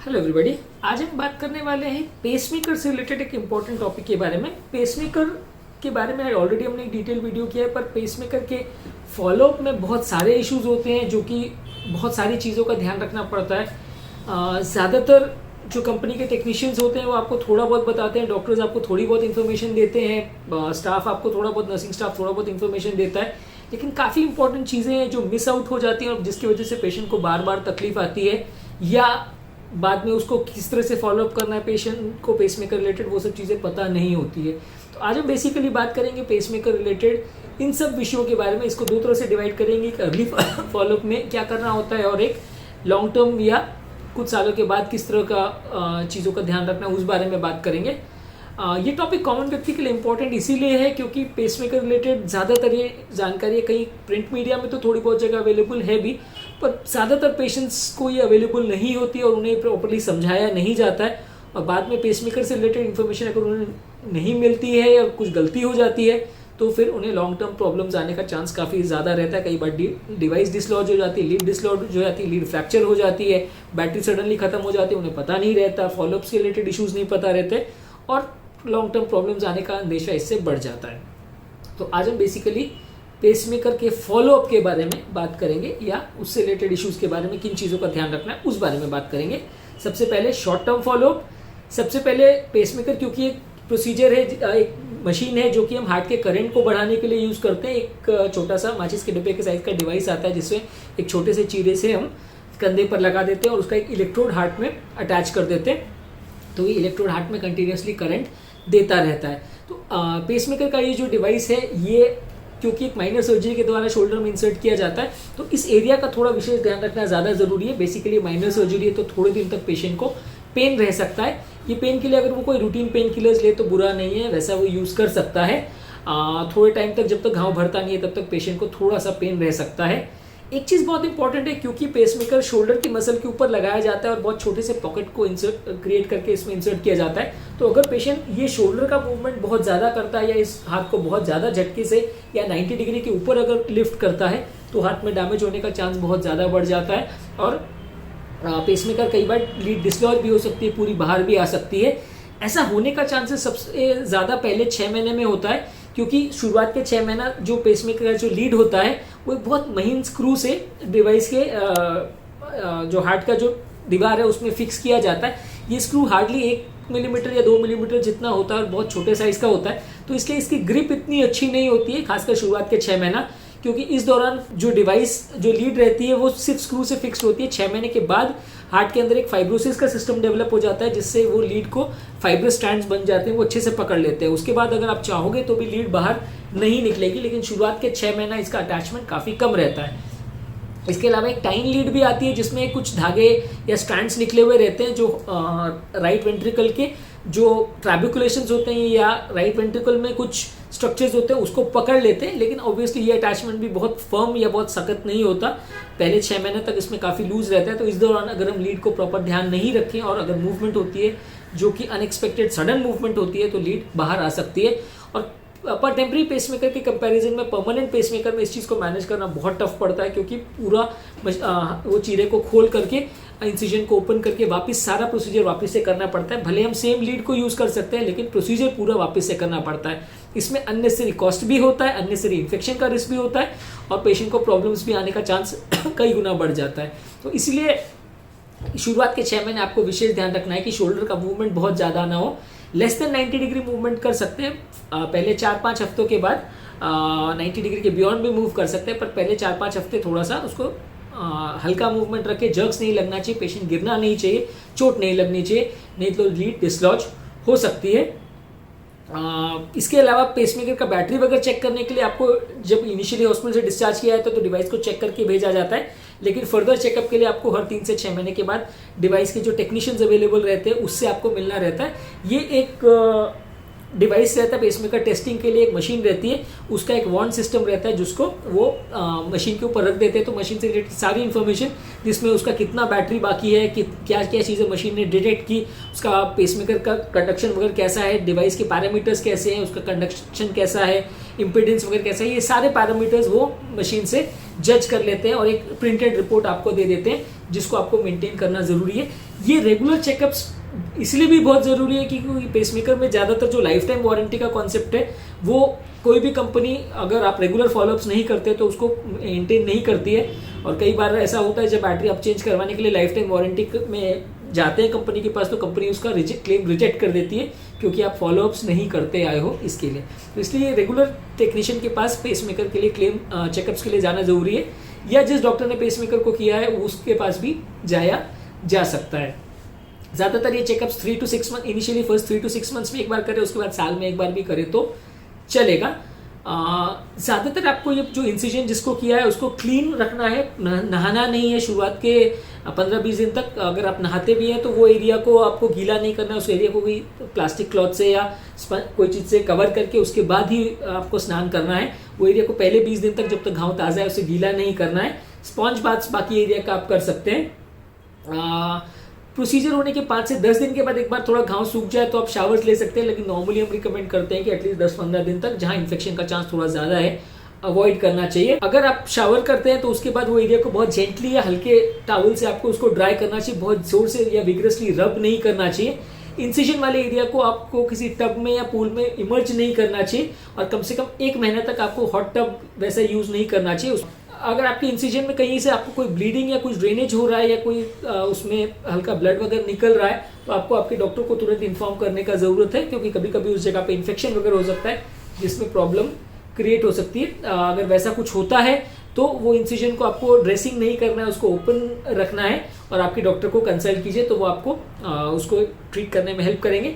Hello everybody. आज हम बात करने वाले हैं पेसमेकर से रिलेटेड एक इम्पॉर्टेंट टॉपिक के बारे में। पेसमेकर के बारे में ऑलरेडी हमने एक डिटेल वीडियो किया है, पर पेसमेकर के फॉलोअप में बहुत सारे इश्यूज होते हैं जो कि बहुत सारी चीज़ों का ध्यान रखना पड़ता है। ज़्यादातर जो कंपनी के टेक्नीशियंस होते हैं वो आपको थोड़ा बहुत बताते हैं, डॉक्टर्स आपको थोड़ी बहुत इन्फॉर्मेशन देते हैं, स्टाफ आपको थोड़ा बहुत, नर्सिंग स्टाफ थोड़ा बहुत इन्फॉर्मेशन देता है, लेकिन काफ़ी इंपॉर्टेंट चीज़ें हैं जो मिस आउट हो जाती हैं और जिसकी वजह से पेशेंट को बार बार तकलीफ आती है या बाद में उसको किस तरह से फॉलोअप करना है पेशेंट को पेसमेकर रिलेटेड, वो सब चीज़ें पता नहीं होती है। तो आज हम बेसिकली बात करेंगे पेसमेकर रिलेटेड इन सब विषयों के बारे में। इसको दो तरह से डिवाइड करेंगे, एक अर्ली फॉलोअप में क्या करना होता है और एक लॉन्ग टर्म या कुछ सालों के बाद किस तरह का चीज़ों का ध्यान रखना है उस बारे में बात करेंगे। ये टॉपिक कॉमन व्यक्ति के लिए इंपॉर्टेंट इसीलिए है क्योंकि पेसमेकर रिलेटेड ज़्यादातर ये जानकारी कहीं प्रिंट मीडिया में तो थोड़ी बहुत जगह अवेलेबल है भी, पर ज़्यादातर पेशेंट्स को ये अवेलेबल नहीं होती है और उन्हें प्रॉपर्ली समझाया नहीं जाता है। और बाद में पेसमेकर से रिलेटेड इन्फॉर्मेशन अगर उन्हें नहीं मिलती है या कुछ गलती हो जाती है तो फिर उन्हें लॉन्ग टर्म प्रॉब्लम्स आने का चांस काफ़ी ज़्यादा रहता है। कई बार डिवाइस डिसलॉज हो जाती है, लीड डिसलॉज हो जाती है, लीड फ्रैक्चर हो जाती है, बैटरी सडनली खत्म हो जाती है, उन्हें पता नहीं रहता, फॉलोअप्स के रिलेटेड इशूज़ नहीं पता रहते और लॉन्ग टर्म प्रॉब्लम्स आने का अंदेशा इससे बढ़ जाता है। तो आज हम बेसिकली पेसमेकर के फॉलोअप के बारे में बात करेंगे या उससे रिलेटेड इश्यूज के बारे में, किन चीज़ों का ध्यान रखना है उस बारे में बात करेंगे। सबसे पहले शॉर्ट टर्म फॉलोअप। सबसे पहले पेसमेकर क्योंकि एक प्रोसीजर है, एक मशीन है जो कि हम हार्ट के करंट को बढ़ाने के लिए यूज़ करते हैं। एक छोटा सा माचिस के डिब्बे के साइज का डिवाइस आता है जिसमें एक छोटे से चीरे से हम कंधे पर लगा देते हैं और उसका एक इलेक्ट्रोड हार्ट में अटैच कर देते हैं, तो ये इलेक्ट्रोड हार्ट में कंटिन्यूसली करंट देता रहता है। तो पेसमेकर का ये जो डिवाइस है ये क्योंकि एक माइनर सर्जरी के द्वारा शोल्डर में इंसर्ट किया जाता है तो इस एरिया का थोड़ा विशेष ध्यान रखना ज़्यादा ज़रूरी है। बेसिकली माइनर सर्जरी है तो थोड़े दिन तक पेशेंट को पेन रह सकता है। ये पेन के लिए अगर वो कोई रूटीन पेन किलर्स ले तो बुरा नहीं है, वैसा वो यूज़ कर सकता है। थोड़े टाइम तक जब तक घाव भरता नहीं है तब तक पेशेंट को थोड़ा सा पेन रह सकता है। एक चीज़ बहुत इंपॉर्टेंट है क्योंकि पेसमेकर शोल्डर की मसल के ऊपर लगाया जाता है और बहुत छोटे से पॉकेट को क्रिएट करके इसमें इंसर्ट किया जाता है। तो अगर पेशेंट ये शोल्डर का मूवमेंट बहुत ज़्यादा करता है या इस हाथ को बहुत ज़्यादा झटके से या 90 डिग्री के ऊपर अगर लिफ्ट करता है तो हाथ में डैमेज होने का चांस बहुत ज़्यादा बढ़ जाता है और पेसमेकर कई बार लीड डिसलॉज भी हो सकती है, पूरी बाहर भी आ सकती है। ऐसा होने का चांसेस सबसे ज़्यादा पहले 6 महीने में होता है क्योंकि शुरुआत के 6 महीना जो पेसमेकर का जो लीड होता है वो एक बहुत महीन स्क्रू से डिवाइस के जो हार्ट का जो दीवार है उसमें फिक्स किया जाता है। ये स्क्रू हार्डली 1 मिलीमीटर या 2 मिलीमीटर जितना होता है और बहुत छोटे साइज का होता है, तो इसलिए इसकी ग्रिप इतनी अच्छी नहीं होती है, खासकर शुरुआत के 6 महीना, क्योंकि इस दौरान जो डिवाइस जो लीड रहती है वो सिर्फ स्क्रू से फिक्स होती है। 6 महीने के बाद हार्ट के अंदर एक फाइब्रोसिस का सिस्टम डेवलप हो जाता है जिससे वो लीड को फाइब्रस स्ट्रैंड्स बन जाते हैं, वो अच्छे से पकड़ लेते हैं। उसके बाद अगर आप चाहोगे तो भी लीड बाहर नहीं निकलेगी, लेकिन शुरुआत के 6 महीना इसका अटैचमेंट काफ़ी कम रहता है। इसके अलावा एक टाइन लीड भी आती है जिसमें कुछ धागे या स्ट्रैंड्स निकले हुए रहते हैं जो राइट वेंट्रिकल के जो ट्रैबिकुलेशंस होते हैं या राइट वेंट्रिकल में कुछ स्ट्रक्चर्स होते हैं उसको पकड़ लेते हैं, लेकिन ऑब्वियसली ये अटैचमेंट भी बहुत फर्म या बहुत सख्त नहीं होता। पहले 6 महीने तक इसमें काफ़ी लूज रहता है। तो इस दौरान अगर हम लीड को प्रॉपर ध्यान नहीं रखें और अगर मूवमेंट होती है जो कि अनएक्सपेक्टेड सडन मूवमेंट होती है तो लीड बाहर आ सकती है। और पर टेम्पररी पेसमेकर के कंपैरिजन में परमानेंट पेसमेकर में इस चीज़ को मैनेज करना बहुत टफ पड़ता है क्योंकि पूरा वो चीरे को खोल करके इंसिजन को ओपन करके वापस सारा प्रोसीजर वापस से करना पड़ता है। भले हम सेम लीड को यूज़ कर सकते हैं लेकिन प्रोसीजर पूरा वापस से करना पड़ता है। इसमें अननेसेसरी कॉस्ट भी होता है, अननेसेसरी इन्फेक्शन का रिस्क भी होता है और पेशेंट को प्रॉब्लम्स भी आने का चांस कई गुना बढ़ जाता है। तो इसलिए शुरुआत के 6 महीने आपको विशेष ध्यान रखना है कि शोल्डर का मूवमेंट बहुत ज़्यादा ना हो। लेस देन 90 डिग्री मूवमेंट कर सकते हैं पहले 4-5 हफ्तों के बाद 90 डिग्री के बियॉन्ड भी मूव कर सकते हैं, पर पहले 4-5 हफ्ते थोड़ा सा उसको हल्का मूवमेंट रखे, जर्क्स नहीं लगना चाहिए, पेशेंट गिरना नहीं चाहिए, चोट नहीं लगनी चाहिए, नहीं तो लीड डिसलॉज हो सकती है। इसके अलावा पेसमेकर का बैटरी वगैरह चेक करने के लिए आपको जब इनिशियली हॉस्पिटल से डिस्चार्ज किया है तो डिवाइस को चेक करके भेजा जाता है, लेकिन फर्दर चेकअप के लिए आपको हर 3 से 6 महीने के बाद डिवाइस के जो टेक्नीशियंस अवेलेबल रहते हैं उससे आपको मिलना रहता है। ये एक डिवाइस रहता है पेसमेकर टेस्टिंग के लिए, एक मशीन रहती है, उसका एक वॉन्ड सिस्टम रहता है जिसको वो मशीन के ऊपर रख देते हैं। तो मशीन से रिलेटेड सारी इन्फॉर्मेशन जिसमें उसका कितना बैटरी बाकी है, कि क्या क्या चीज़ें मशीन ने डिटेक्ट की, उसका पेसमेकर का कंडक्शन वगैरह कैसा है, डिवाइस के पैरामीटर्स कैसे हैं, उसका कंडक्शन कैसा है, इम्पीडेंस वगैरह कैसा है, ये सारे पैरामीटर्स वो मशीन से जज कर लेते हैं और एक प्रिंटेड रिपोर्ट आपको दे देते हैं जिसको आपको मेंटेन करना ज़रूरी है। ये रेगुलर चेकअप्स इसलिए भी बहुत ज़रूरी है क्योंकि पेसमेकर में ज़्यादातर जो लाइफ टाइम वारंटी का कॉन्सेप्ट है वो कोई भी कंपनी अगर आप रेगुलर फॉलोअप्स नहीं करते तो उसको मेंटेन नहीं करती है। और कई बार ऐसा होता है जब बैटरी आप चेंज करवाने के लिए लाइफ टाइम वारंटी में जाते हैं कंपनी के पास तो कंपनी उसका क्लेम रिजेक्ट कर देती है क्योंकि आप फॉलोअप्स नहीं करते आए हो इसके लिए। तो इसलिए रेगुलर टेक्नीशियन के पास पेसमेकर के लिए क्लेम चेकअप्स के लिए जाना ज़रूरी है, या जिस डॉक्टर ने पेसमेकर को किया है उसके पास भी जाया जा सकता है। ज़्यादातर ये checkups 3 to 6 month initially first 3 to 6 months में एक बार करें, उसके बाद साल में एक बार भी करें तो चलेगा। ज़्यादातर आपको ये जो इंसिजन जिसको किया है उसको क्लीन रखना है, नहाना नहीं है शुरुआत के 15-20 दिन तक। अगर आप नहाते भी हैं तो वो एरिया को आपको गीला नहीं करना है, उस एरिया को भी प्लास्टिक क्लॉथ से या कोई चीज़ से कवर करके उसके बाद ही आपको स्नान करना है। वो एरिया को पहले 20 दिन तक जब तक घाव ताज़ा है उसे गीला नहीं करना है। स्पॉन्ज बाथ्स बाकी एरिया का आप कर सकते हैं। प्रोसीजर होने के 5 से 10 दिन के बाद एक बार थोड़ा घाव सूख जाए तो आप शावर्स ले सकते हैं, लेकिन नॉर्मली हम रिकमेंड करते हैं कि एटलीस्ट 10-15 दिन तक जहां इन्फेक्शन का चांस थोड़ा ज़्यादा है अवॉइड करना चाहिए। अगर आप शावर करते हैं तो उसके बाद वो एरिया को बहुत जेंटली या हल्के टॉवल से आपको उसको ड्राई करना चाहिए, बहुत जोर से या विग्रसली रब नहीं करना चाहिए। इंसिजन वाले एरिया को आपको किसी टब में या पूल में इमर्ज नहीं करना चाहिए और कम से कम 1 महीने तक आपको हॉट टब वैसा यूज़ नहीं करना चाहिए। अगर आपके इंसिजन में कहीं से आपको कोई ब्लीडिंग या कुछ ड्रेनेज हो रहा है या कोई उसमें हल्का ब्लड वगैरह निकल रहा है तो आपको आपके डॉक्टर को तुरंत इन्फॉर्म करने का ज़रूरत है, क्योंकि कभी कभी उस जगह पे इन्फेक्शन वगैरह हो सकता है जिसमें प्रॉब्लम क्रिएट हो सकती है। अगर वैसा कुछ होता है तो वो इंसिजन को आपको ड्रेसिंग नहीं करना है, उसको ओपन रखना है और आपके डॉक्टर को कंसल्ट कीजिए तो वो आपको उसको ट्रीट करने में हेल्प करेंगे।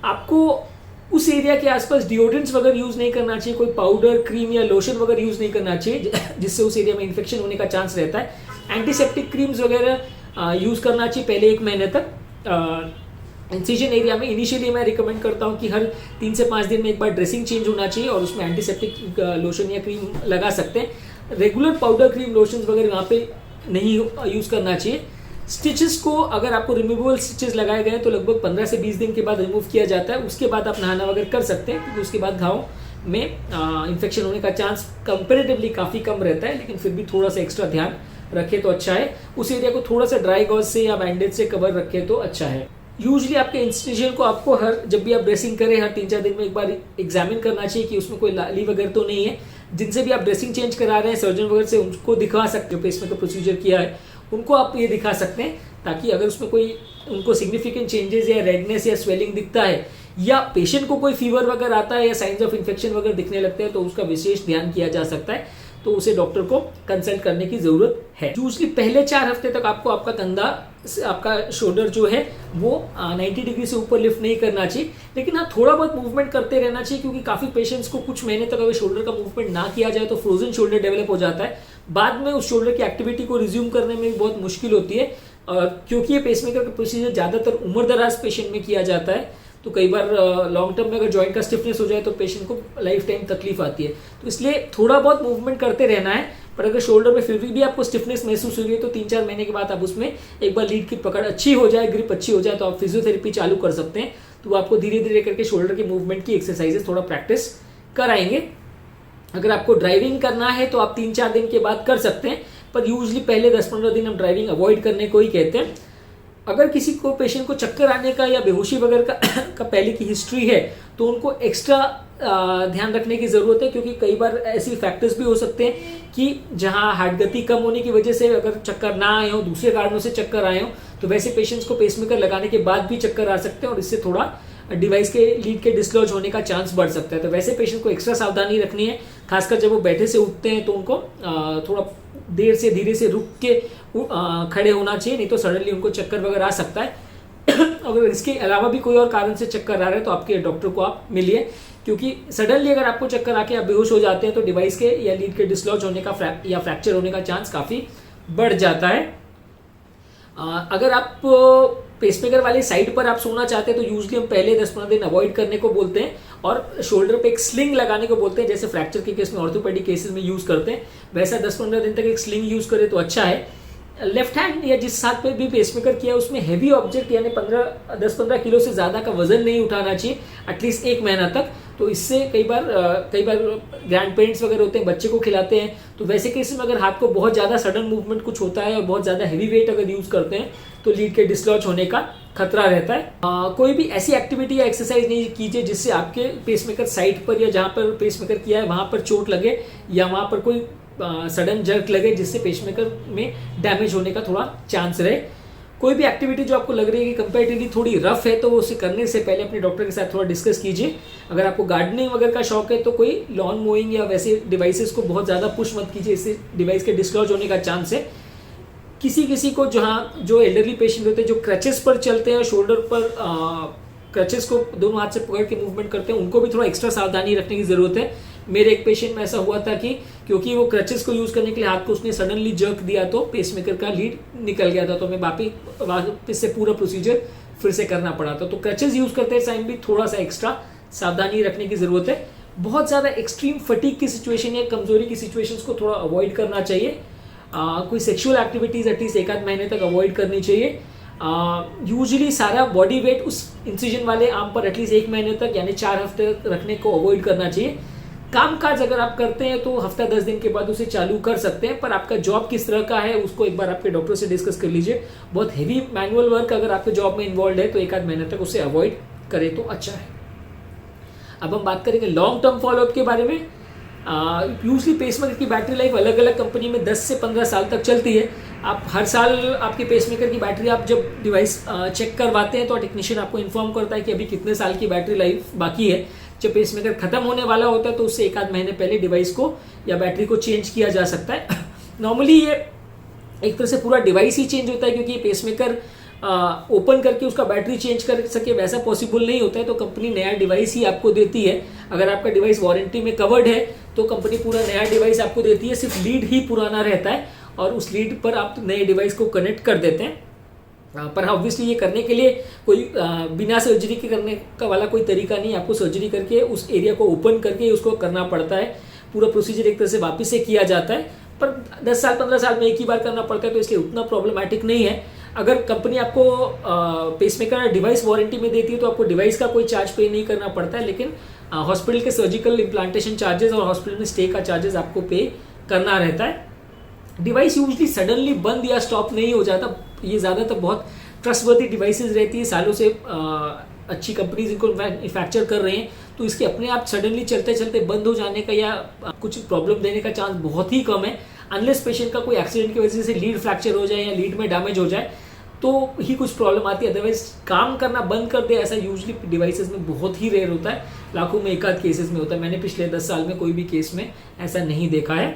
आपको उस एरिया के आसपास डिओड्रेंट्स वगैरह यूज़ नहीं करना चाहिए, कोई पाउडर क्रीम या लोशन वगैरह यूज़ नहीं करना चाहिए जिससे उस एरिया में इन्फेक्शन होने का चांस रहता है। एंटीसेप्टिक क्रीम्स वगैरह यूज़ करना चाहिए पहले 1 महीने तक। इंसिजन एरिया में इनिशियली मैं रिकमेंड करता हूँ कि हर 3 से 5 दिन में एक बार ड्रेसिंग चेंज होना चाहिए और उसमें एंटीसेप्टिक लोशन या क्रीम लगा सकते हैं। रेगुलर पाउडर क्रीम लोशन वगैरह वहाँ पे नहीं यूज़ करना चाहिए। स्टिचेस को अगर आपको रिमूवेबल स्टिचेस लगाए गए तो लगभग 15 से 20 दिन के बाद रिमूव किया जाता है, उसके बाद आप नहाना वगैरह कर सकते हैं क्योंकि उसके बाद घाव में इन्फेक्शन होने का चांस कंपेरेटिवली काफ़ी कम रहता है, लेकिन फिर भी थोड़ा सा एक्स्ट्रा ध्यान रखें तो अच्छा है। उस एरिया को थोड़ा सा ड्राई गॉज से या बैंडेज से कवर रखें तो अच्छा है। यूजली आपके इंसिजन को आपको जब भी आप ड्रेसिंग करें हर 3-4 दिन में एक बार एग्जामिन करना चाहिए कि उसमें कोई लाली वगैरह तो नहीं है। जिनसे भी आप ड्रेसिंग चेंज करा रहे हैं सर्जन वगैरह से उनको दिखा सकते हो, पेसमेकर प्रोसीजर किया है उनको आप ये दिखा सकते हैं, ताकि अगर उसमें कोई उनको सिग्निफिकेंट चेंजेस या रेडनेस या स्वेलिंग दिखता है या पेशेंट को कोई फीवर वगैरह आता है या साइंस ऑफ इन्फेक्शन वगैरह दिखने लगते हैं तो उसका विशेष ध्यान किया जा सकता है, तो उसे डॉक्टर को कंसल्ट करने की ज़रूरत है। यूजली पहले 4 हफ्ते तक आपको आपका कंधा आपका शोल्डर जो है वो 90 डिग्री से ऊपर लिफ्ट नहीं करना चाहिए, लेकिन हाँ थोड़ा बहुत मूवमेंट करते रहना चाहिए क्योंकि काफ़ी पेशेंट्स को कुछ महीने तक अगर शोल्डर का मूवमेंट ना किया जाए तो फ्रोजन शोल्डर डेवलप हो जाता है। बाद में उस शोल्डर की एक्टिविटी को रिज्यूम करने में भी बहुत मुश्किल होती है क्योंकि ये पेसमेकर का प्रोसीजर ज़्यादातर उम्र दराज पेशेंट में किया जाता है, तो कई बार लॉन्ग टर्म में अगर जॉइंट का स्टिफनेस हो जाए तो पेशेंट को लाइफ टाइम तकलीफ आती है। तो इसलिए थोड़ा बहुत मूवमेंट करते रहना है, पर अगर शोल्डर में फिर भी आपको स्टिफनेस महसूस हो रही है तो 3-4 महीने के बाद आप उसमें एक बार लीड की पकड़ अच्छी हो जाए, ग्रिप अच्छी हो जाए तो आप फिजियोथेरेपी चालू कर सकते हैं। तो वो आपको धीरे धीरे करके शोल्डर के मूवमेंट की एक्सरसाइजेस थोड़ा प्रैक्टिस कराएंगे। अगर आपको ड्राइविंग करना है तो आप 3-4 दिन के बाद कर सकते हैं, पर यूजली पहले 10-15 दिन हम ड्राइविंग अवॉइड करने को ही कहते हैं। अगर किसी को पेशेंट को चक्कर आने का या बेहोशी वगैरह का पहले की हिस्ट्री है तो उनको एक्स्ट्रा ध्यान रखने की ज़रूरत है, क्योंकि कई बार ऐसी फैक्टर्स भी हो सकते हैं कि जहां हार्ट गति कम होने की वजह से अगर चक्कर ना आए हो, दूसरे कारणों से चक्कर आए हो, तो वैसे पेशेंट्स को पेसमेकर लगाने के बाद भी चक्कर आ सकते हैं और इससे थोड़ा डिवाइस के लीड के डिसलॉज होने का चांस बढ़ सकता है। तो वैसे पेशेंट को एक्स्ट्रा सावधानी रखनी है, खासकर जब वो बैठे से उठते हैं तो उनको थोड़ा देर से धीरे से रुक के खड़े होना चाहिए, नहीं तो सडनली उनको चक्कर वगैरह आ सकता है। अगर इसके अलावा भी कोई और कारण से चक्कर आ रहा है तो आपके डॉक्टर को आप मिलिए, क्योंकि सडनली अगर आपको चक्कर आके आप बेहोश हो जाते हैं तो डिवाइस के या लीड के डिसलॉज होने का या फ्रैक्चर होने का चांस काफ़ी बढ़ जाता है। अगर आप पेसमेकर वाली साइड पर आप सोना चाहते हैं तो यूजली हम पहले 10-15 दिन अवॉइड करने को बोलते हैं और शोल्डर पे एक स्लिंग लगाने को बोलते हैं, जैसे फ्रैक्चर के केस में ऑर्थोपेडिक केसेस में यूज़ करते हैं, वैसा 10-15 दिन तक एक स्लिंग यूज़ करें तो अच्छा है। लेफ्ट हैंड या जिस हाथ पे भी पेसमेकर किया है उसमें हैवी ऑब्जेक्ट यानी 10-15 किलो से ज़्यादा का वजन नहीं उठाना चाहिए एटलीस्ट 1 महीना तक। तो इससे कई बार ग्रैंड पेरेंट्स वगैरह होते हैं, बच्चे को खिलाते हैं, तो वैसे केस में अगर हाथ को बहुत ज़्यादा सडन मूवमेंट कुछ होता है और बहुत ज़्यादा हैवी वेट अगर यूज़ करते हैं तो लीड के डिसलॉज होने का खतरा रहता है। कोई भी ऐसी एक्टिविटी या एक्सरसाइज नहीं कीजिए जिससे आपके पेसमेकर साइट पर या जहाँ पर पेसमेकर किया है वहाँ पर चोट लगे या वहाँ पर कोई सडन जर्क लगे जिससे पेसमेकर में डैमेज होने का थोड़ा चांस रहे। कोई भी एक्टिविटी जो आपको लग रही है कि कंपैरेटिवली थोड़ी रफ है तो उसे करने से पहले अपने डॉक्टर के साथ थोड़ा डिस्कस कीजिए। अगर आपको गार्डनिंग वगैरह का शौक है तो कोई लॉन मोइंग या वैसे डिवाइसेस को बहुत ज़्यादा पुश मत कीजिए, इससे डिवाइस के डिसलॉज होने का चांस है। किसी को जो एल्डरली पेशेंट होते हैं जो क्रचेस पर चलते हैं, शोल्डर पर क्रचेस को दोनों हाथ से पकड़ के मूवमेंट करते हैं, उनको भी थोड़ा एक्स्ट्रा सावधानी रखने की ज़रूरत है। मेरे एक पेशेंट में ऐसा हुआ था कि क्योंकि वो क्रचेस को यूज़ करने के लिए हाथ को उसने सडनली जर्क दिया तो पेसमेकर का लीड निकल गया था, तो हमें वापस से पूरा प्रोसीजर फिर से करना पड़ा था। तो क्रचेस यूज़ करते टाइम भी थोड़ा सा एक्स्ट्रा सावधानी रखने की ज़रूरत है। बहुत ज़्यादा एक्सट्रीम फटीग की सिचुएशन या कमजोरी की सिचुएशंस को थोड़ा अवॉइड करना चाहिए। कोई सेक्सुअल एक्टिविटीज़ एटलीस्ट 1 आध महीने तक अवॉइड करनी चाहिए। यूजुअली सारा बॉडी वेट उस इंसिजन वाले आर्म पर एटलीस्ट 1 महीने तक यानी 4 हफ्ते तक रखने को अवॉइड करना चाहिए। काम काज अगर आप करते हैं तो हफ्ता 10 दिन के बाद उसे चालू कर सकते हैं, पर आपका जॉब किस तरह का है उसको एक बार आपके डॉक्टर से डिस्कस कर लीजिए। बहुत हेवी मैनुअल वर्क अगर आपके जॉब में इन्वॉल्व है तो 1 आध महीने तक उसे अवॉइड करें तो अच्छा है। अब हम बात करेंगे लॉन्ग टर्म फॉलोअप के बारे में। यूजली पेसमेकर की बैटरी लाइफ अलग अलग कंपनी में 10 से 15 साल तक चलती है। आप हर साल आपके पेसमेकर की बैटरी आप जब डिवाइस चेक करवाते हैं तो टेक्नीशियन आपको इन्फॉर्म करता है कि अभी कितने साल की बैटरी लाइफ बाकी है। जब पेसमेकर खत्म होने वाला होता है तो उससे 1 आध महीने पहले डिवाइस को या बैटरी को चेंज किया जा सकता है। नॉर्मली ये एक तरह से पूरा डिवाइस ही चेंज होता है, क्योंकि पेसमेकर ओपन करके उसका बैटरी चेंज कर सके वैसा पॉसिबल नहीं होता है, तो कंपनी नया डिवाइस ही आपको देती है। अगर आपका डिवाइस वारंटी में कवर्ड है तो कंपनी पूरा नया डिवाइस आपको देती है, सिर्फ लीड ही पुराना रहता है और उस लीड पर आप नए डिवाइस को कनेक्ट कर देते हैं। पर ऑब्वियसली ये करने के लिए कोई बिना सर्जरी के करने का वाला कोई तरीका नहीं, आपको सर्जरी करके उस एरिया को ओपन करके उसको करना पड़ता है। पूरा प्रोसीजर एक तरह से वापस से किया जाता है, पर 10 साल 15 साल में एक ही बार करना पड़ता है, तो इसलिए उतना प्रॉब्लमैटिक नहीं है। अगर कंपनी आपको पेसमेकर डिवाइस वारंटी में देती है तो आपको डिवाइस का कोई चार्ज पे नहीं करना पड़ता है, लेकिन हॉस्पिटल के सर्जिकल इम्प्लांटेशन चार्जेस और हॉस्पिटल में स्टे का चार्जेस आपको पे करना रहता है। डिवाइस यूजली सडनली बंद या स्टॉप नहीं हो जाता, ये ज़्यादातर बहुत ट्रस्टवर्दी डिवाइसेस रहती है, सालों से अच्छी कंपनीज इनको मैन्युफैक्चर कर रहे हैं, तो इसके अपने आप सडनली चलते चलते बंद हो जाने का या कुछ प्रॉब्लम देने का चांस बहुत ही कम है। अनलेस पेशेंट का कोई एक्सीडेंट की वजह से लीड फ्रैक्चर हो जाए या लीड में डैमेज हो जाए तो ही कुछ प्रॉब्लम आती है, अदरवाइज काम करना बंद कर दे ऐसा यूजली डिवाइसेस में बहुत ही रेयर होता है, लाखों में 1 आध केसेस में होता है। मैंने पिछले 10 साल में कोई भी केस में ऐसा नहीं देखा है।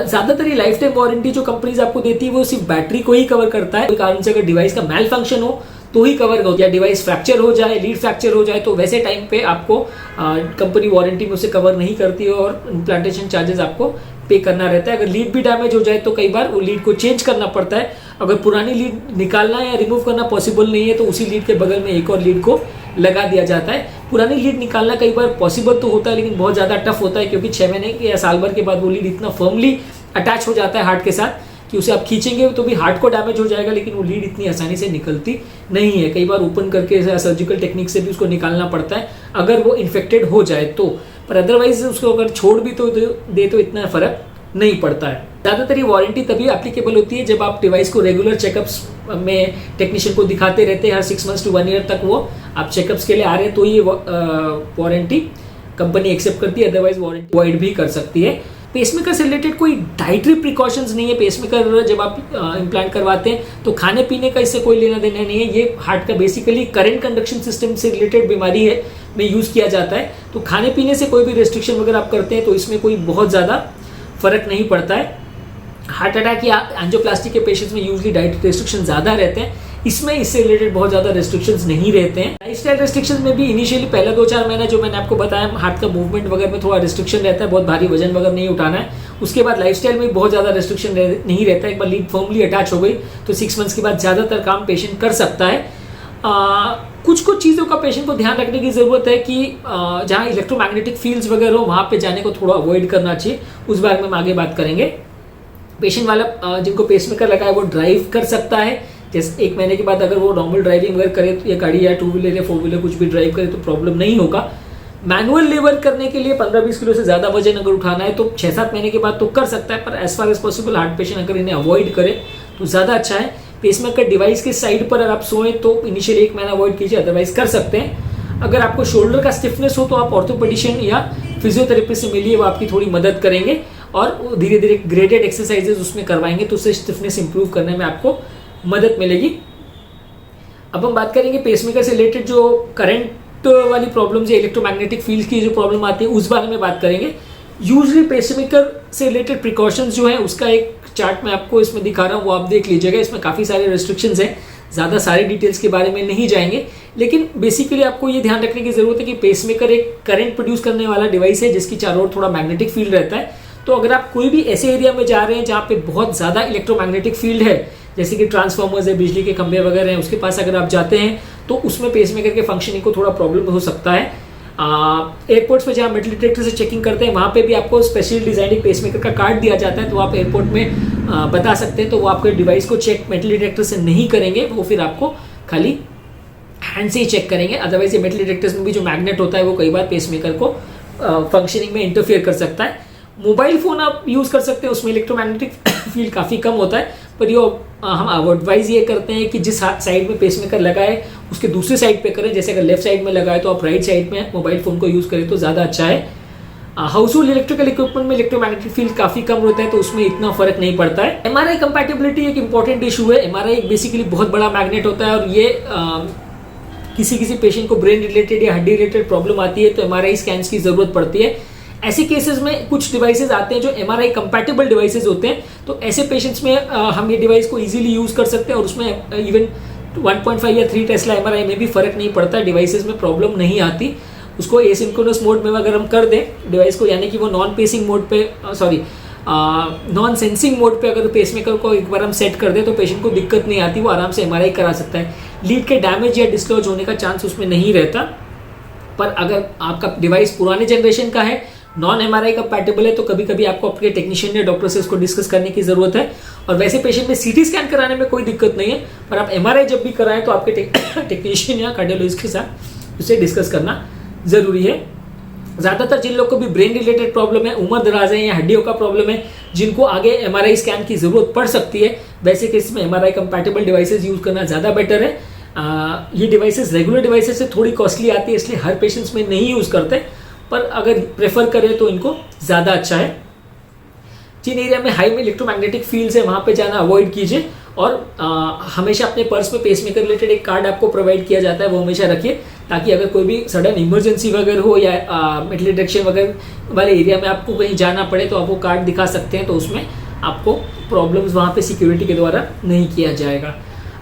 ज़्यादातर ये लाइफ टाइम वारंटी जो कंपनीज आपको देती है वो सिर्फ बैटरी को ही कवर करता है। कोई कारण से अगर डिवाइस का मैल फंक्शन हो तो ही कवर होता है, डिवाइस फ्रैक्चर हो जाए, लीड फ्रैक्चर हो जाए तो वैसे टाइम पे आपको कंपनी वारंटी में उसे कवर नहीं करती है और इम्प्लांटेशन चार्जेस आपको पे करना रहता है। अगर लीड भी डैमेज हो जाए तो कई बार वो लीड को चेंज करना पड़ता है। अगर पुरानी लीड निकालना या रिमूव करना पॉसिबल नहीं है तो उसी लीड के बगल में एक और लीड को लगा दिया जाता है। पुरानी लीड निकालना कई बार पॉसिबल तो होता है लेकिन बहुत ज़्यादा टफ होता है, क्योंकि 6 महीने या साल भर के बाद वो लीड इतना फर्मली अटैच हो जाता है हार्ट के साथ कि उसे आप खींचेंगे तो भी हार्ट को डैमेज हो जाएगा, लेकिन वो लीड इतनी आसानी से निकलती नहीं है। कई बार ओपन करके सर्जिकल टेक्निक से भी उसको निकालना पड़ता है अगर वो इन्फेक्टेड हो जाए तो, पर अदरवाइज उसको अगर छोड़ भी तो दे तो इतना फर्क नहीं पड़ता है। ज़्यादातर ये वारंटी तभी एप्लीकेबल होती है जब आप डिवाइस को रेगुलर चेकअप्स में टेक्नीशियन को दिखाते रहते हैं, हर 6 मंथ्स to 1 ईयर तक वो आप चेकअप्स के लिए आ रहे हैं तो ये वारंटी कंपनी एक्सेप्ट करती है, अदरवाइज वारंटी अवॉइड भी कर सकती है। पेसमेकर से रिलेटेड कोई डाइटरी प्रिकॉशंस नहीं है। पेसमेकर जब आप इम्प्लांट करवाते हैं तो खाने पीने का इससे कोई लेना देना नहीं है, ये हार्ट का बेसिकली करंट कंडक्शन सिस्टम से रिलेटेड बीमारी है में यूज़ किया जाता है, तो खाने पीने से कोई भी रेस्ट्रिक्शन वगैरह आप करते हैं तो इसमें कोई बहुत ज़्यादा फर्क नहीं पड़ता है। हार्ट अटैक या एंजियोप्लास्टी के पेशेंट्स में यूजली डाइट रेस्ट्रिक्शन ज़्यादा रहते हैं, इसमें इससे रिलेटेड बहुत ज़्यादा रेस्ट्रिक्शंस नहीं रहते हैं। लाइफस्टाइल रेस्ट्रिक्शंस में भी इनिशियली पहला 2-4 महीना जो मैंने आपको बताया हार्ट का मूवमेंट वगैरह में थोड़ा रिस्ट्रिक्शन रहता है, बहुत भारी वजन वगैरह नहीं उठाना है। उसके बाद लाइफस्टाइल में बहुत ज़्यादा रिस्ट्रिक्शन नहीं रहता है। एक बार लीड फर्मली अटैच हो गई तो 6 मंथ्स के बाद ज़्यादातर काम पेशेंट कर सकता है। कुछ चीज़ों का पेशेंट को ध्यान रखने की ज़रूरत है कि जहाँ इलेक्ट्रोमैग्नेटिक फील्ड्स वगैरह हो वहाँ पे जाने को थोड़ा अवॉइड करना चाहिए, उस बारे में हम आगे बात करेंगे। पेशेंट वाला जिनको पेसमेकर लगा है वो ड्राइव कर सकता है, जैसे 1 महीने के बाद अगर वो नॉर्मल ड्राइविंग वगैरह करे तो या गाड़ी या 2 व्हीलर या 4 व्हीलर कुछ भी ड्राइव करे तो प्रॉब्लम नहीं होगा। मैनुअल लेबर करने के लिए 15-20 किलो से ज़्यादा वजन अगर उठाना है तो 6-7 महीने के बाद तो कर सकता है, पर as far as possible heart patient अगर इन्हें अवॉइड करे तो ज़्यादा अच्छा है। पेसमेकर डिवाइस के साइड पर अगर आप सोएं तो इनिशियली 1 महीना अवॉइड कीजिए, अदरवाइज कर सकते हैं। अगर आपको शोल्डर का स्टिफनेस हो तो आप ऑर्थोपेडिशियन या फिजियोथेरेपिस्ट से मिलिए, वो आपकी थोड़ी मदद करेंगे और धीरे धीरे ग्रेडेड एक्सरसाइजेज उसमें करवाएंगे तो उससे स्टिफनेस इंप्रूव करने में आपको मदद मिलेगी। अब हम बात करेंगे पेसमेकर से रिलेटेड जो करंट वाली प्रॉब्लम्स या इलेक्ट्रोमैग्नेटिक फील्ड की जो प्रॉब्लम आती है उस बारे में बात करेंगे। यूजली पेसमेकर से रिलेटेड प्रिकॉशंस जो है उसका एक चार्ट मैं आपको इसमें दिखा रहा हूँ, वो आप देख लीजिएगा। इसमें काफ़ी सारे रेस्ट्रिक्शंस हैं, ज़्यादा सारी डिटेल्स के बारे में नहीं जाएंगे, लेकिन बेसिकली आपको ये ध्यान रखने की ज़रूरत है कि पेसमेकर एक करंट प्रोड्यूस करने वाला डिवाइस है जिसकी चारों ओर थोड़ा मैग्नेटिक फील्ड रहता है। तो अगर आप कोई भी ऐसे एरिया में जा रहे हैं जहाँ पे बहुत ज़्यादा इलेक्ट्रोमैग्नेटिक फील्ड है, जैसे कि ट्रांसफार्मर्स है, बिजली के खंभे वगैरह हैं, उसके पास अगर आप जाते हैं तो उसमें पेसमेकर के फंक्शनिंग को थोड़ा प्रॉब्लम हो सकता है। एयरपोर्ट्स पे जहाँ मेटल डिटेक्टर से चेकिंग करते हैं वहाँ पे भी आपको स्पेशल डिजाइनिंग पेसमेकर का कार्ड दिया जाता है, तो आप एयरपोर्ट में बता सकते हैं, तो वो आपके डिवाइस को चेक मेटल डिटेक्टर से नहीं करेंगे, वो फिर आपको खाली हैंड से ही चेक करेंगे। अदरवाइज ये मेटल डिटेक्टर्स में भी जो मैग्नेट होता है वो कई बार पेसमेकर को फंक्शनिंग में इंटरफेयर कर सकता है। मोबाइल फ़ोन आप यूज़ कर सकते हैं, उसमें इलेक्ट्रोमैग्नेटिक फील्ड काफ़ी कम होता है, पर ये हम एडवाइज ये करते हैं कि जिस साइड में पेसमेकर लगाए उसके दूसरे साइड पे करें। जैसे अगर लेफ्ट साइड में लगाए तो आप राइट साइड में मोबाइल फ़ोन को यूज़ करें तो ज़्यादा अच्छा है। हाउस होल्ड इलेक्ट्रिकल इक्विपमेंट में इलेक्ट्रोमैग्नेटिक फील्ड काफ़ी कम होता है तो उसमें इतना फर्क नहीं पड़ता है। एमआरआई कंपैटिबिलिटी एक इंपॉर्टेंट इशू है। एमआरआई बेसिकली बहुत बड़ा मैग्नेट होता है और ये किसी पेशेंट को ब्रेन रिलेटेड या हड्डी रिलेटेड प्रॉब्लम आती है तो एमआरआई स्कैन्स की ज़रूरत पड़ती है। ऐसे केसेस में कुछ डिवाइसेस आते हैं जो एमआरआई कंपैटिबल डिवाइसेस होते हैं, तो ऐसे पेशेंट्स में हम ये डिवाइस को इजीली यूज़ कर सकते हैं और उसमें इवन 1.5 या 3 टेस्ला एमआरआई में भी फर्क नहीं पड़ता, डिवाइसेस में प्रॉब्लम नहीं आती। उसको एसिंक्रोनस मोड में अगर हम कर दें डिवाइस को, यानी कि वो नॉन पेसिंग मोड पे नॉन सेंसिंग मोड पे अगर पेसमेकर को एक बार हम सेट कर दें तो पेशेंट को दिक्कत नहीं आती, वो आराम से एमआरआई करा सकता है। लीड के डैमेज या डिस्लॉज होने का चांस उसमें नहीं रहता। पर अगर आपका डिवाइस पुराने जनरेशन का है, नॉन एमआरआई कंपैटिबल है, तो कभी कभी आपको आपके टेक्नीशियन या डॉक्टर से इसको डिस्कस करने की ज़रूरत है। और वैसे पेशेंट में सीटी स्कैन कराने में कोई दिक्कत नहीं है, पर आप एमआरआई जब भी कराएं तो आपके टेक्नीशियन या कार्डियोलॉजिस्ट के साथ उसे डिस्कस करना ज़रूरी है। ज़्यादातर जिन लोग को भी ब्रेन रिलेटेड प्रॉब्लम है, उम्र दराज है या हड्डियों का प्रॉब्लम है, जिनको आगे एमआरआई स्कैन की ज़रूरत पड़ सकती है, वैसे केस में एमआरआई कंपैटिबल डिवाइसेस यूज़ करना ज़्यादा बेटर है। ये डिवाइसेस रेगुलर डिवाइसेस से थोड़ी कॉस्टली आती है, इसलिए हर पेशेंट्स में नहीं यूज़ करते, पर अगर प्रेफर करें तो इनको ज़्यादा अच्छा है। जिन एरिया में हाई में इलेक्ट्रोमैग्नेटिक फील्ड्स है वहाँ पे जाना अवॉइड कीजिए और हमेशा अपने पर्स में पेसमेकर रिलेटेड एक कार्ड आपको प्रोवाइड किया जाता है, वो हमेशा रखिए, ताकि अगर कोई भी सडन इमरजेंसी वगैरह हो या मेटल डिटेक्शन वगैरह वाले एरिया में आपको कहीं जाना पड़े तो आप वो कार्ड दिखा सकते हैं, तो उसमें आपको प्रॉब्लम्स वहाँ पे सिक्योरिटी के द्वारा नहीं किया जाएगा।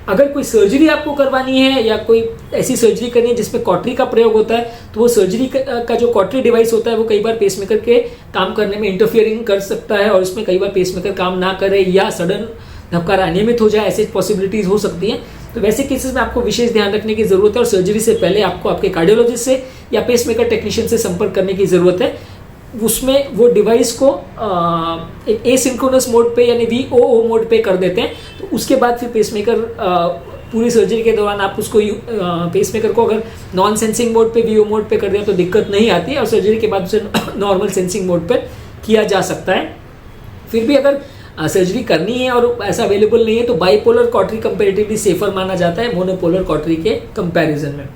अगर कोई सर्जरी आपको करवानी है या कोई ऐसी सर्जरी करनी है जिसमें कॉटरी का प्रयोग होता है, तो वो सर्जरी का जो कॉटरी डिवाइस होता है वो कई बार पेसमेकर के काम करने में इंटरफियरिंग कर सकता है और इसमें कई बार पेसमेकर काम ना करे या सडन धबकारा अनियमित हो जाए, ऐसी पॉसिबिलिटीज़ हो सकती हैं। तो वैसे केसेस में आपको विशेष ध्यान रखने की ज़रूरत है और सर्जरी से पहले आपको आपके कार्डियोलॉजिस्ट से या पेसमेकर टेक्नीशियन से संपर्क करने की ज़रूरत है। उसमें वो डिवाइस को एक एसिंक्रोनस मोड पे यानी VOO मोड पे कर देते हैं, तो उसके बाद फिर पेसमेकर पूरी सर्जरी के दौरान आप उसको पेसमेकर को अगर नॉन सेंसिंग मोड पे VOO मोड पे कर दें तो दिक्कत नहीं आती है और सर्जरी के बाद उसे नॉर्मल सेंसिंग मोड पे किया जा सकता है। फिर भी अगर सर्जरी करनी है और ऐसा अवेलेबल नहीं है तो बाईपोलर कॉटरी कंपेरेटिवली सेफर माना जाता है मोनोपोलर कॉटरी के कंपैरिजन में।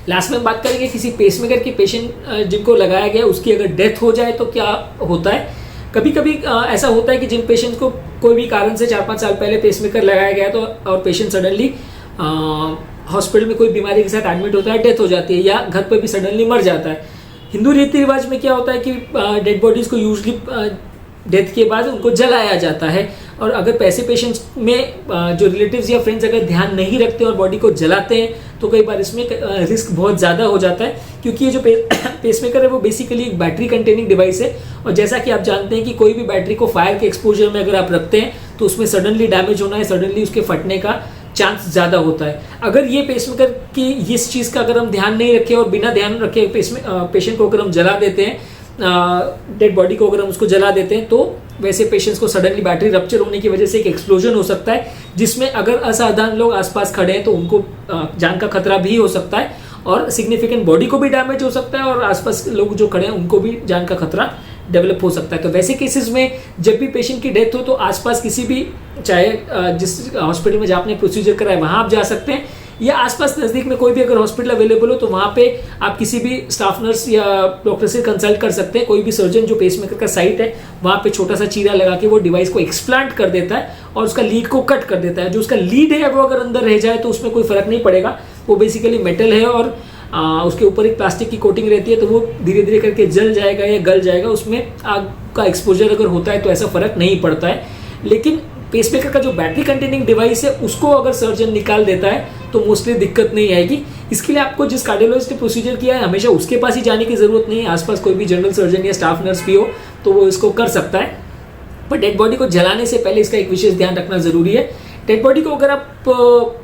लास्ट में हम बात करेंगे किसी पेसमेकर के पेशेंट जिनको लगाया गया उसकी अगर डेथ हो जाए तो क्या होता है। कभी कभी ऐसा होता है कि जिन पेशेंट को कोई भी कारण से 4-5 साल पहले पेसमेकर लगाया गया तो और पेशेंट सडनली हॉस्पिटल में कोई बीमारी के साथ एडमिट होता है, डेथ हो जाती है या घर पर भी सडनली मर जाता है। हिंदू रीति रिवाज में क्या होता है कि डेड बॉडीज़ को यूजली डेथ के बाद उनको जलाया जाता है, और अगर पैसे पेशेंट्स में जो रिलेटिव्स या फ्रेंड्स अगर ध्यान नहीं रखते और बॉडी को जलाते हैं तो कई बार इसमें रिस्क बहुत ज़्यादा हो जाता है, क्योंकि ये जो पेसमेकर है वो बेसिकली एक बैटरी कंटेनिंग डिवाइस है और जैसा कि आप जानते हैं कि कोई भी बैटरी को फायर के एक्सपोजर में अगर आप रखते हैं तो उसमें सडनली डैमेज होना है, सडनली उसके फटने का चांस ज़्यादा होता है। अगर ये पेसमेकर की इस चीज़ का अगर हम ध्यान नहीं रखें और बिना ध्यान रखे पेशेंट को अगर हम जला देते हैं, डेड बॉडी को अगर हम उसको जला देते हैं, तो वैसे पेशेंट्स को सडनली बैटरी रप्चर होने की वजह से एक एक्सप्लोजन हो सकता है, जिसमें अगर असावधान लोग आसपास खड़े हैं तो उनको जान का खतरा भी हो सकता है और सिग्निफिकेंट बॉडी को भी डैमेज हो सकता है और आसपास लोग जो खड़े हैं उनको भी जान का खतरा डेवलप हो सकता है। तो वैसे केसेस में जब भी पेशेंट की डेथ हो तो आसपास किसी भी, चाहे जिस हॉस्पिटल में जहाँ आपने प्रोसीजर कराया वहाँ आप जा सकते हैं, या आसपास नज़दीक में कोई भी अगर हॉस्पिटल अवेलेबल हो तो वहाँ पे आप किसी भी स्टाफ नर्स या डॉक्टर से कंसल्ट कर सकते हैं। कोई भी सर्जन जो पेसमेकर का साइट है वहाँ पे छोटा सा चीरा लगा के वो डिवाइस को एक्सप्लांट कर देता है और उसका लीड को कट कर देता है। जो उसका लीड है वो अगर अंदर रह जाए तो उसमें कोई फर्क नहीं पड़ेगा, वो बेसिकली मेटल है और उसके ऊपर एक प्लास्टिक की कोटिंग रहती है, तो वो धीरे धीरे करके जल जाएगा या गल जाएगा। उसमें आग का एक्सपोजर अगर होता है तो ऐसा फर्क नहीं पड़ता है। लेकिन पेसमेकर का जो बैटरी कंटेनिंग डिवाइस है उसको अगर सर्जन निकाल देता है तो मोस्टली दिक्कत नहीं आएगी। इसके लिए आपको जिस कार्डियोलॉजिस्ट ने प्रोसीजर किया है हमेशा उसके पास ही जाने की जरूरत नहीं है, आसपास कोई भी जनरल सर्जन या स्टाफ नर्स भी हो तो वो इसको कर सकता है। पर डेड बॉडी को जलाने से पहले इसका एक विशेष ध्यान रखना जरूरी है। डेड बॉडी को अगर आप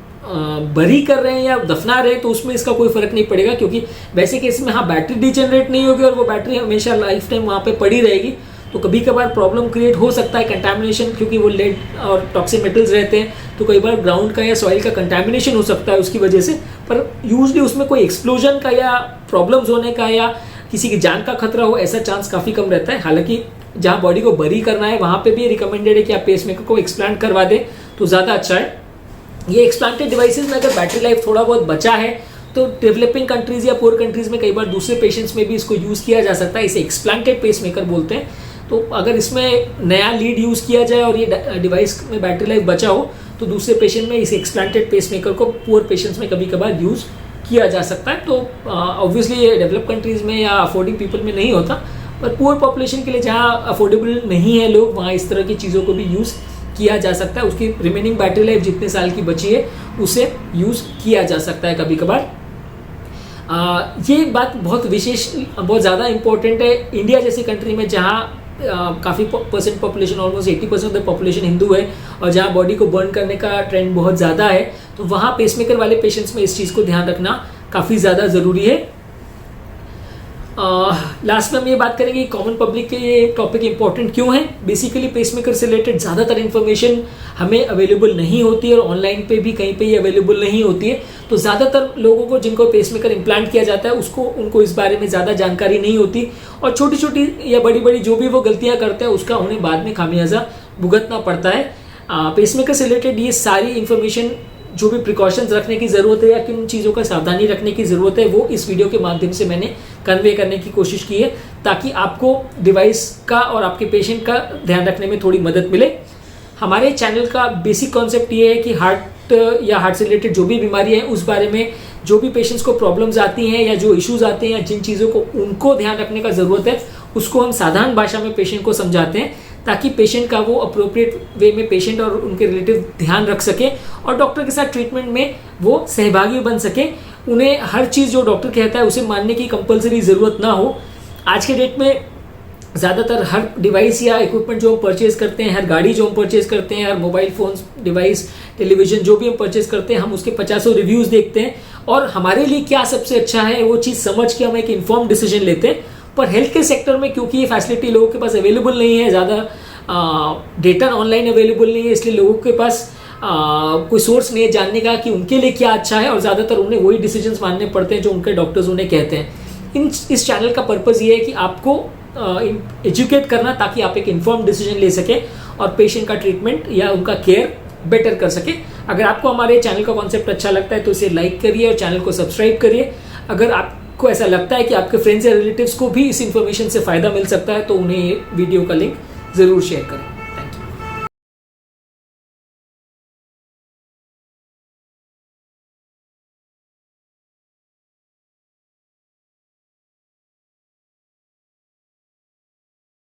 बरी कर रहे हैं या दफना रहे हैं तो उसमें इसका कोई फर्क नहीं पड़ेगा, क्योंकि वैसे केस में हाँ बैटरी डिजेनरेट नहीं होगी और वो बैटरी हमेशा लाइफ टाइम वहाँ पे पड़ी रहेगी। तो कभी कभार प्रॉब्लम क्रिएट हो सकता है कंटैमिनेशन, क्योंकि वो लेड और टॉक्सिक मेटल्स रहते हैं, तो कई बार ग्राउंड का या सॉइल का कंटैमिनेशन हो सकता है उसकी वजह से। पर यूजली उसमें कोई एक्सप्लोजन का या प्रॉब्लम्स होने का या किसी की जान का खतरा हो ऐसा चांस काफ़ी कम रहता है। हालांकि जहाँ बॉडी को बरी करना है वहाँ पे भी रिकमेंडेड है कि आप पेसमेकर को एक्सप्लांट करवा दें तो ज़्यादा अच्छा है। ये एक्सप्लांटेड डिवाइसेस में अगर बैटरी लाइफ थोड़ा बहुत बचा है तो डेवलपिंग कंट्रीज या पुअर कंट्रीज में कई बार दूसरे पेशेंट्स में भी इसको यूज़ किया जा सकता है। इसे एक्सप्लांटेड पेसमेकर बोलते हैं। तो अगर इसमें नया लीड यूज़ किया जाए और ये डिवाइस में बैटरी लाइफ बचा हो तो दूसरे पेशेंट में इस एक्सप्लांटेड पेसमेकर को पुअर पेशेंट्स में कभी कभार यूज़ किया जा सकता है। तो ऑब्वियसली ये डेवलप कंट्रीज़ में या अफोर्डिंग पीपल में नहीं होता, पर पुअर पॉपुलेशन के लिए जहाँ अफोर्डेबल नहीं है लोग वहाँ इस तरह की चीज़ों को भी यूज़ किया जा सकता है। उसकी रिमेनिंग बैटरी लाइफ जितने साल की बची है उसे यूज़ किया जा सकता है कभी कभार। ये बात बहुत विशेष, बहुत ज़्यादा इम्पोर्टेंट है इंडिया जैसी कंट्री में जहाँ काफ़ी percent population, almost 80% of the population Hindu है और जहाँ बॉडी को बर्न करने का ट्रेंड बहुत ज़्यादा है। तो वहाँ पेसमेकर वाले पेशेंट्स में इस चीज़ को ध्यान रखना काफ़ी ज़्यादा ज़रूरी है। लास्ट में हम ये बात करेंगे कॉमन पब्लिक के ये टॉपिक इंपॉर्टेंट क्यों है। बेसिकली पेसमेकर से रिलेटेड ज़्यादातर इन्फॉर्मेशन हमें अवेलेबल नहीं होती है और ऑनलाइन पे भी कहीं पे ये अवेलेबल नहीं होती है। तो ज़्यादातर लोगों को जिनको पेसमेकर इम्प्लांट किया जाता है उनको इस बारे में ज़्यादा जानकारी नहीं होती और छोटी छोटी या बड़ी बड़ी जो भी वो गलतियाँ करते हैं उसका उन्हें बाद में खामियाजा भुगतना पड़ता है। पेसमेकर से रिलेटेड ये सारी इन्फॉर्मेशन, जो भी प्रिकॉशंस रखने की ज़रूरत है या किन चीज़ों का सावधानी रखने की ज़रूरत है, वो इस वीडियो के माध्यम से मैंने कन्वे करने की कोशिश की है ताकि आपको डिवाइस का और आपके पेशेंट का ध्यान रखने में थोड़ी मदद मिले। हमारे चैनल का बेसिक कॉन्सेप्ट ये है कि हार्ट या हार्ट से रिलेटेड जो भी बीमारियाँ हैं उस बारे में जो भी पेशेंट्स को प्रॉब्लम्स आती हैं या जो इश्यूज़ आते हैं या जिन चीज़ों को उनको ध्यान रखने का ज़रूरत है उसको हम साधारण भाषा में पेशेंट को समझाते हैं ताकि पेशेंट का वो अप्रोप्रिएट वे में पेशेंट और उनके रिलेटिव ध्यान रख सके और डॉक्टर के साथ ट्रीटमेंट में वो सहभागी बन सके। उन्हें हर चीज़ जो डॉक्टर कहता है उसे मानने की कंपलसरी ज़रूरत ना हो। आज के डेट में ज़्यादातर हर डिवाइस या इक्विपमेंट जो हम परचेज करते हैं, हर गाड़ी जो हम परचेज करते हैं, हर मोबाइल फ़ोन्स, डिवाइस, टेलीविज़न जो भी हम परचेज करते हैं, हम उसके 50 रिव्यूज़ देखते हैं और हमारे लिए क्या सबसे अच्छा है वो चीज़ समझ के हम एक इन्फॉर्म डिसीजन लेते हैं। पर हेल्थ केयर सेक्टर में क्योंकि ये फैसिलिटी लोगों के पास अवेलेबल नहीं है, ज़्यादा डेटा ऑनलाइन अवेलेबल नहीं है, इसलिए लोगों के पास कोई सोर्स नहीं है जानने का कि उनके लिए क्या अच्छा है और ज़्यादातर उन्हें वही डिसीजंस मानने पड़ते हैं जो उनके डॉक्टर्स उन्हें कहते हैं। इस चैनल का पर्पज़ ये है कि आपको एजुकेट करना ताकि आप एक इन्फॉर्म डिसीजन ले सके और पेशेंट का ट्रीटमेंट या उनका केयर बेटर कर सके। अगर आपको हमारे चैनल का कॉन्सेप्ट अच्छा लगता है तो इसे लाइक करिए और चैनल को सब्सक्राइब करिए। अगर आपको ऐसा लगता है कि आपके फ्रेंड्स या रिलेटिव्स को भी इस इन्फॉर्मेशन से फ़ायदा मिल सकता है तो उन्हें वीडियो का लिंक ज़रूर शेयर करें।